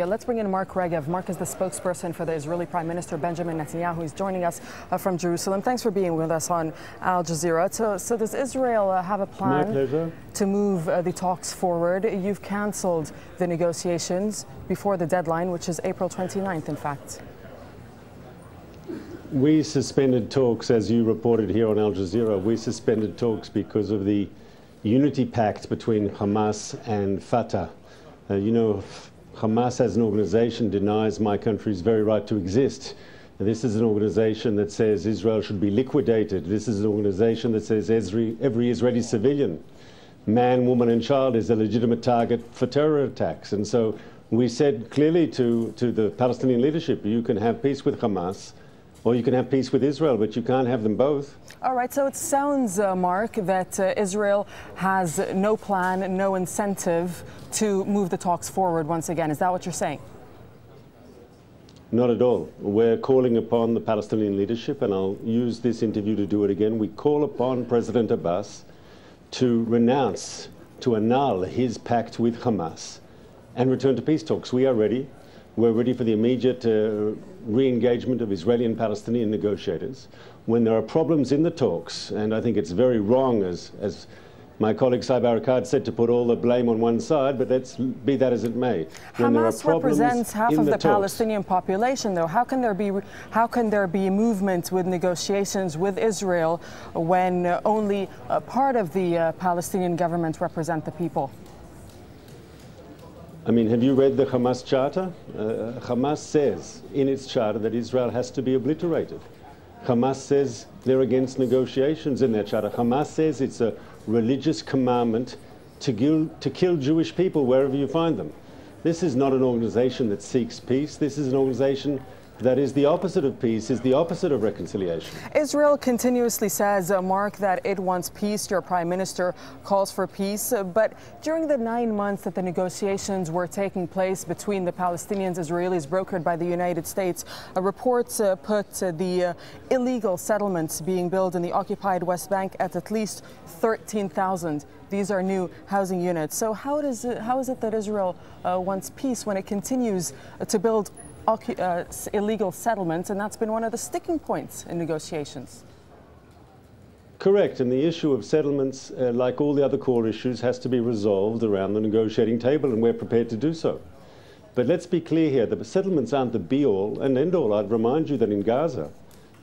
Let's bring in Mark Regev. Mark is the spokesperson for the Israeli Prime Minister Benjamin Netanyahu. He's joining us from Jerusalem. Thanks for being with us on Al Jazeera. So does Israel have a plan to move the talks forward? You've cancelled the negotiations before the deadline, which is April 29th, in fact. We suspended talks, as you reported here on Al Jazeera. We suspended talks because of the unity pact between Hamas and Fatah. Hamas as an organization denies my country's very right to exist. This is an organization that says Israel should be liquidated. This is an organization that says every Israeli civilian, man, woman and child, is a legitimate target for terror attacks. And so we said clearly to the Palestinian leadership, you can have peace with Hamas or you can have peace with Israel, but you can't have them both. All right, so it sounds, Mark, that Israel has no plan, no incentive to move the talks forward once again. Is that what you're saying? Not at all. We're calling upon the Palestinian leadership, and I'll use this interview to do it again. We call upon President Abbas to renounce, to annul his pact with Hamas and return to peace talks. We are ready. We're ready for the immediate re-engagement of Israeli and Palestinian negotiators. When there are problems in the talks, and I think it's very wrong, as my colleague Saib Erekat said, to put all the blame on one side, but let's be that as it may. Hamas represents half of the Palestinian population, though. How can there be movement with negotiations with Israel when only part of the Palestinian government represent the people? I mean, have you read the Hamas charter? Hamas says in its charter that Israel has to be obliterated. Hamas says they're against negotiations in their charter. Hamas says it's a religious commandment to kill Jewish people wherever you find them. This is not an organization that seeks peace. This is an organization that is the opposite of peace, is the opposite of reconciliation. Israel continuously says, Mark, that it wants peace. Your prime minister calls for peace. But during the 9 months that the negotiations were taking place between the Palestinians and Israelis brokered by the United States, reports put the illegal settlements being built in the occupied West Bank at least 13,000. These are new housing units. So how is it that Israel wants peace when it continues to build illegal settlements, and that's been one of the sticking points in negotiations? Correct, and the issue of settlements, like all the other core issues, has to be resolved around the negotiating table, and we're prepared to do so. But let's be clear here, the settlements aren't the be-all and end-all. I'd remind you that in Gaza,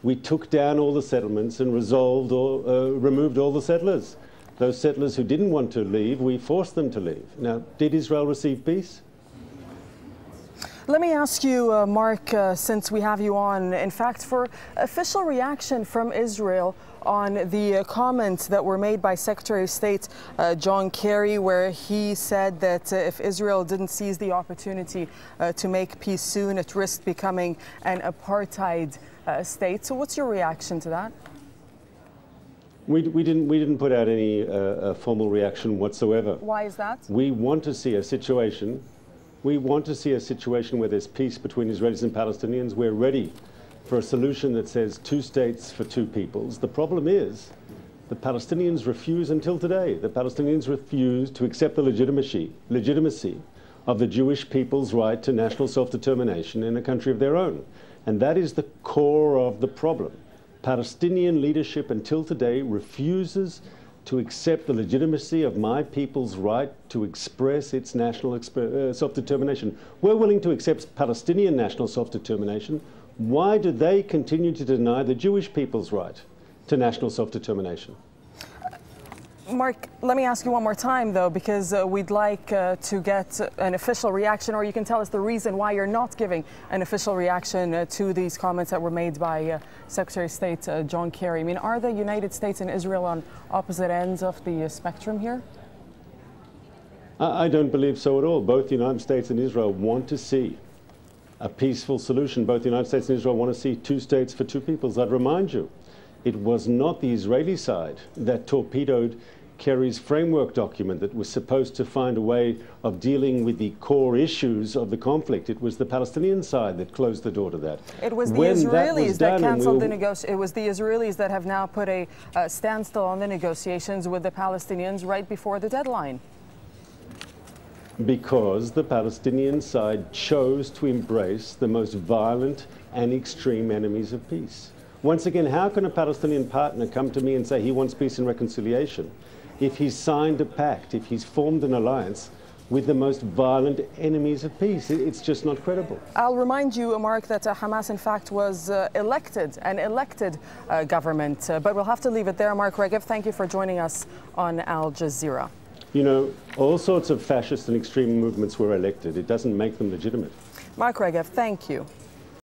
we took down all the settlements and resolved or removed all the settlers. Those settlers who didn't want to leave, we forced them to leave. Now, did Israel receive peace? Let me ask you, Mark, since we have you on, in fact, for official reaction from Israel on the comments that were made by Secretary of State John Kerry, where he said that if Israel didn't seize the opportunity to make peace soon, it risked becoming an apartheid state. So what's your reaction to that? We didn't put out any formal reaction whatsoever. Why is that? We want to see a situation where there's peace between Israelis and Palestinians. We're ready for a solution that says 2 states for 2 peoples. The problem is the Palestinians refuse until today. The Palestinians refuse to accept the legitimacy of the Jewish people's right to national self-determination in a country of their own. And that is the core of the problem. Palestinian leadership until today refuses to accept the legitimacy of my people's right to express its national self-determination. We're willing to accept Palestinian national self-determination. Why do they continue to deny the Jewish people's right to national self-determination? Mark, let me ask you one more time, though, because we'd like to get an official reaction, or you can tell us the reason why you're not giving an official reaction to these comments that were made by Secretary of State John Kerry. I mean, are the United States and Israel on opposite ends of the spectrum here? I don't believe so at all. Both the United States and Israel want to see a peaceful solution. Both the United States and Israel want to see 2 states for 2 peoples. I'd remind you, it was not the Israeli side that torpedoed Kerry's framework document that was supposed to find a way of dealing with the core issues of the conflict. It was the Palestinian side that closed the door to that. It was the Israelis that cancelled the negotiations. It was the Israelis that have now put a standstill on the negotiations with the Palestinians right before the deadline. because the Palestinian side chose to embrace the most violent and extreme enemies of peace. Once again, how can a Palestinian partner come to me and say he wants peace and reconciliation if he's signed a pact, if he's formed an alliance with the most violent enemies of peace? It's just not credible. I'll remind you, Mark, that Hamas, in fact, was elected government. But we'll have to leave it there. Mark Regev, thank you for joining us on Al Jazeera. You know, all sorts of fascist and extreme movements were elected. It doesn't make them legitimate. Mark Regev, thank you.